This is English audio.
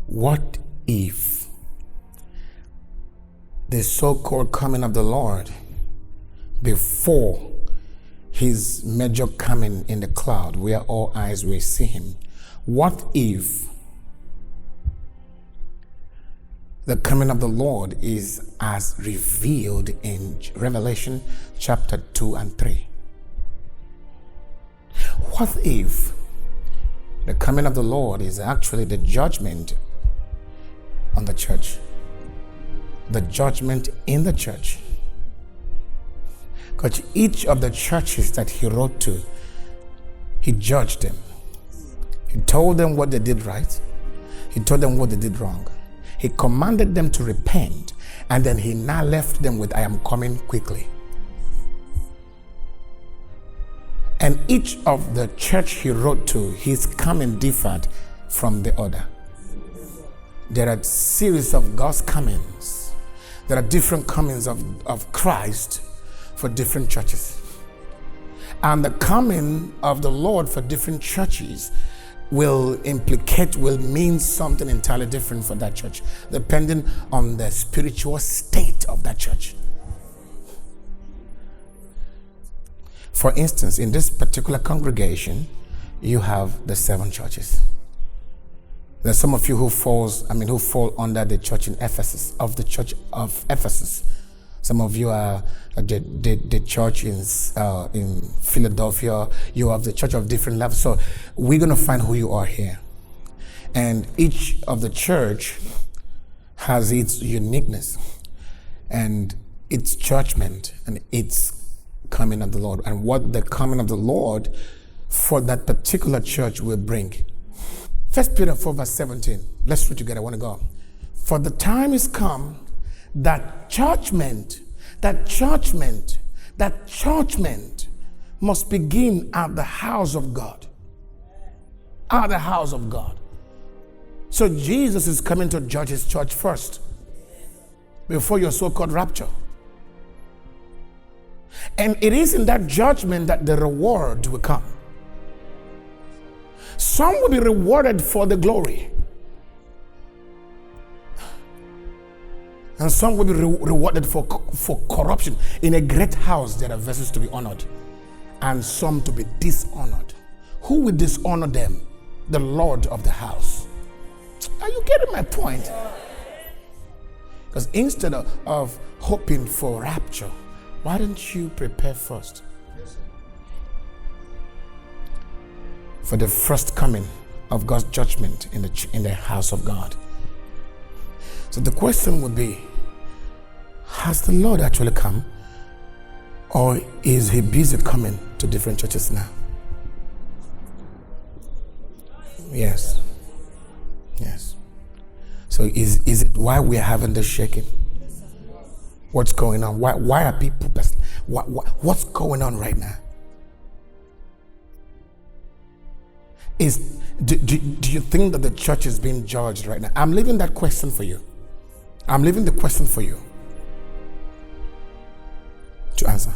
What if the so-called coming of the Lord, before his major coming in the cloud where all eyes will see him, what if the coming of the Lord is as revealed in Revelation chapter 2 and 3? What if the coming of the Lord is actually the judgment on the church? The judgment in the church. Because each of the churches that he wrote to, he judged them. He told them what they did right. He told them what they did wrong. He commanded them to repent, and then he now left them with, I am coming quickly. And each of the church he wrote to, his coming differed from the other. There are series of God's comings. There are different comings of Christ for different churches. And the coming of the Lord for different churches will mean something entirely different for that church, depending on the spiritual state of that church. For instance, in this particular congregation, you have the 7 churches. There's some of you who fall under the church in Ephesus, of the church of Ephesus. Some of you are the church in Philadelphia. You have the church of different levels. So we're going to find who you are here. And each of the church has its uniqueness and its judgment and its coming of the Lord, and what the coming of the Lord for that particular church will bring. 1 Peter 4 verse 17. Let's read together. I want to go. For the time is come that judgment must begin at the house of God. At the house of God. So Jesus is coming to judge his church first, before your so-called rapture. And it is in that judgment that the reward will come. Some will be rewarded for the glory, and some will be rewarded for corruption. In a great house, there are vessels to be honored, and some to be dishonored. Who will dishonor them? The Lord of the house. Are you getting my point? Because instead of hoping for rapture, why don't you prepare first for the first coming of God's judgment in the house of God? So the question would be, has the Lord actually come, or is he busy coming to different churches now? Yes. So is it why we're having this shaking? What's going on? Why are people? What's going on right now? Do you think that the church is being judged right now? I'm leaving that question for you. I'm leaving the question for you to answer.